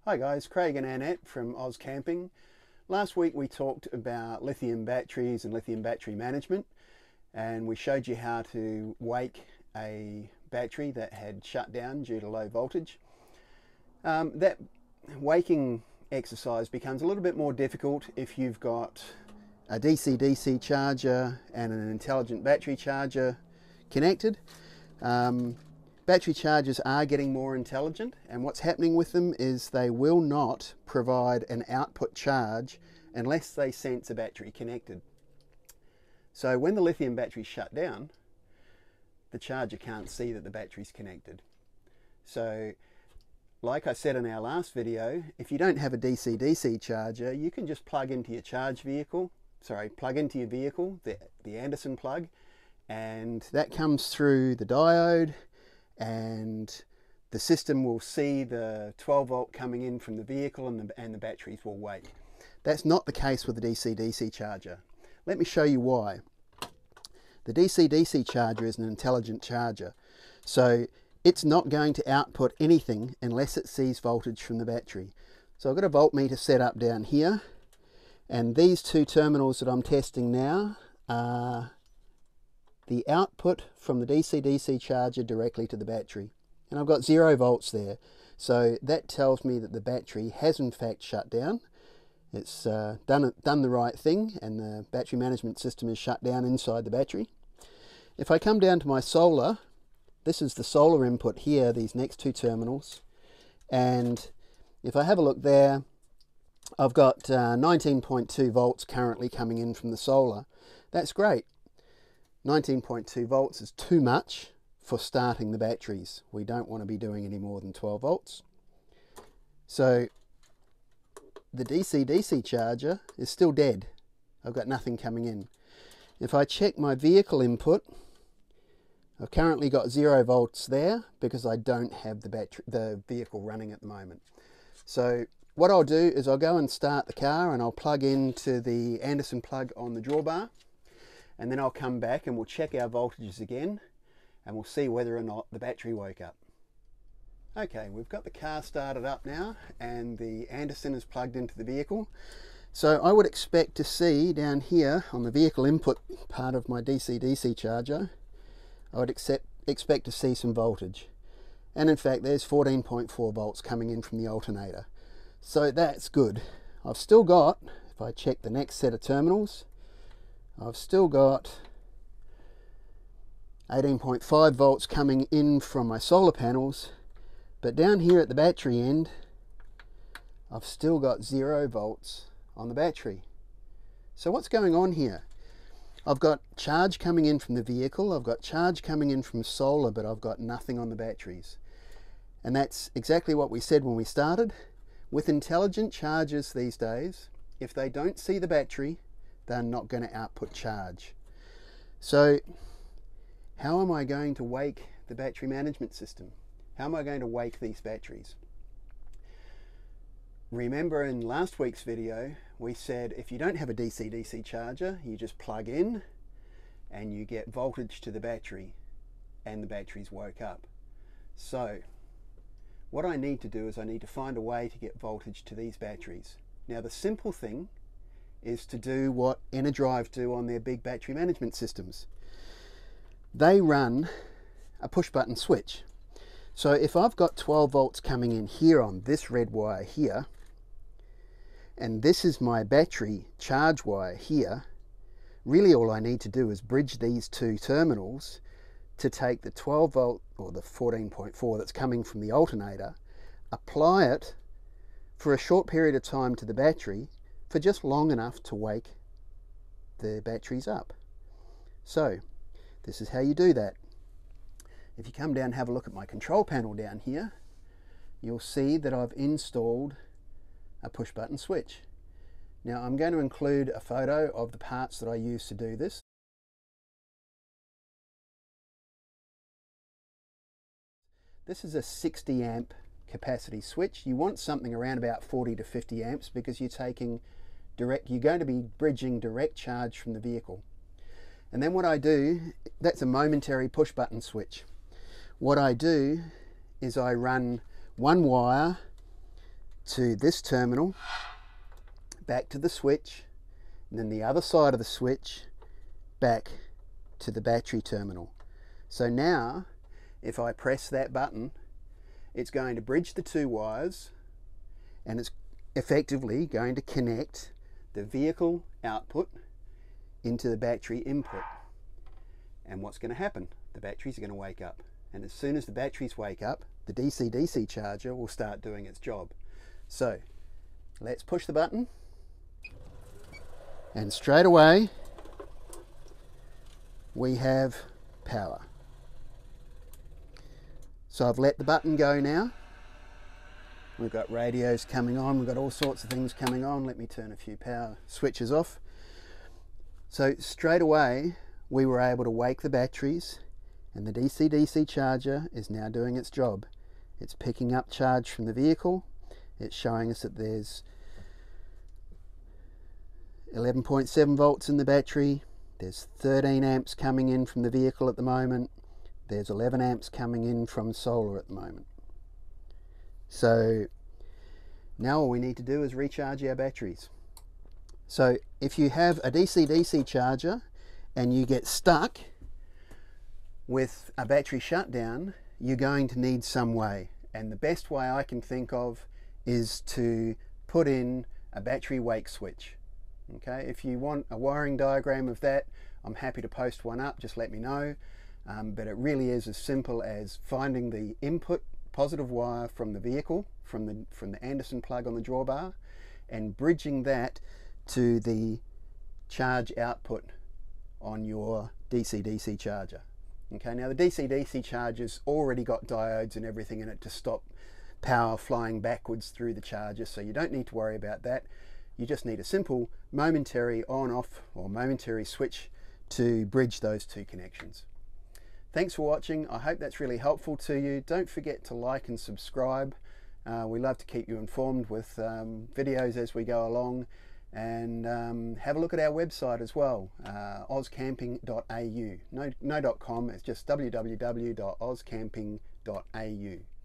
Hi guys, Craig and Annette from AusCamping. Last week we talked about lithium batteries and lithium battery management, and we showed you how to wake a battery that had shut down due to low voltage. That waking exercise becomes a little bit more difficult if you've got a DC-DC charger and an intelligent battery charger connected. Battery chargers are getting more intelligent, and what's happening with them is they will not provide an output charge unless they sense a battery connected. So when the lithium batteries shut down, the charger can't see that the battery's connected. So like I said in our last video, if you don't have a DC-DC charger, you can just plug into your vehicle, the Anderson plug, and that comes through the diode, and the system will see the 12 volt coming in from the vehicle, and the batteries will wake. That's not the case with the DC-DC charger. Let me show you why. The DC-DC charger is an intelligent charger, so it's not going to output anything unless it sees voltage from the battery. So I've got a voltmeter set up down here, and these two terminals that I'm testing now are the output from the DC-DC charger directly to the battery, and I've got 0 volts there, so that tells me that the battery has in fact shut down. It's done the right thing, and the battery management system is shut down inside the battery. If I come down to my solar, this is the solar input here, these next two terminals, and if I have a look there, I've got 19.2 volts currently coming in from the solar. That's great. 19.2 volts is too much for starting the batteries. We don't want to be doing any more than 12 volts. So the DC-DC charger is still dead. I've got nothing coming in. If I check my vehicle input, I've currently got 0 volts there because I don't have the vehicle running at the moment. So what I'll do is I'll go and start the car, and I'll plug into the Anderson plug on the drawbar, and then I'll come back and we'll check our voltages again, and we'll see whether or not the battery woke up. Okay, we've got the car started up now, and the Anderson is plugged into the vehicle. So I would expect to see down here on the vehicle input part of my DC-DC charger, I would expect to see some voltage. And in fact, there's 14.4 volts coming in from the alternator. So that's good. I've still got, if I check the next set of terminals, I've still got 18.5 volts coming in from my solar panels, but down here at the battery end, I've still got 0 volts on the battery. So what's going on here? I've got charge coming in from the vehicle, I've got charge coming in from solar, but I've got nothing on the batteries. And that's exactly what we said when we started. With intelligent chargers these days, if they don't see the battery, they're not going to output charge. So how am I going to wake the battery management system? How am I going to wake these batteries? Remember in last week's video, we said if you don't have a DC-DC charger, you just plug in and you get voltage to the battery, and the batteries woke up. So what I need to do is I need to find a way to get voltage to these batteries. Now the simple thing is to do what Enerdrive do on their big battery management systems. They run a push button switch. So if I've got 12 volts coming in here on this red wire here, and this is my battery charge wire here, really all I need to do is bridge these two terminals to take the 12 volt or the 14.4 that's coming from the alternator, apply it for a short period of time to the battery for just long enough to wake the batteries up. So this is how you do that. If you come down and have a look at my control panel down here, you'll see that I've installed a push button switch. Now I'm going to include a photo of the parts that I use to do this. This is a 60 amp capacity switch. You want something around about 40 to 50 amps because you're going to be bridging direct charge from the vehicle. And then what I do, that's a momentary push button switch. What I do is I run one wire to this terminal, back to the switch, and then the other side of the switch back to the battery terminal. So now if I press that button, it's going to bridge the two wires, and it's effectively going to connect the vehicle output into the battery input. And what's going to happen? The batteries are going to wake up, and as soon as the batteries wake up, the DC-DC charger will start doing its job. So let's push the button, and straight away we have power. So I've let the button go now. We've got radios coming on, we've got all sorts of things coming on. Let me turn a few power switches off. So straight away we were able to wake the batteries, and the DC-DC charger is now doing its job. It's picking up charge from the vehicle. It's showing us that there's 11.7 volts in the battery. There's 13 amps coming in from the vehicle at the moment. There's 11 amps coming in from solar at the moment. So now all we need to do is recharge our batteries. So if you have a DC-DC charger and you get stuck with a battery shutdown, you're going to need some way. And the best way I can think of is to put in a battery wake switch. Okay, if you want a wiring diagram of that, I'm happy to post one up, just let me know. But it really is as simple as finding the input positive wire from the vehicle, from the Anderson plug on the drawbar, and bridging that to the charge output on your DC-DC charger. Okay, now the DC-DC charger's already got diodes and everything in it to stop power flying backwards through the charger, so you don't need to worry about that. You just need a simple momentary on-off or momentary switch to bridge those two connections. Thanks for watching. I hope that's really helpful to you. Don't forget to like and subscribe. We love to keep you informed with videos as we go along. And have a look at our website as well, AusCamping.au. No .com, it's just www.auscamping.au.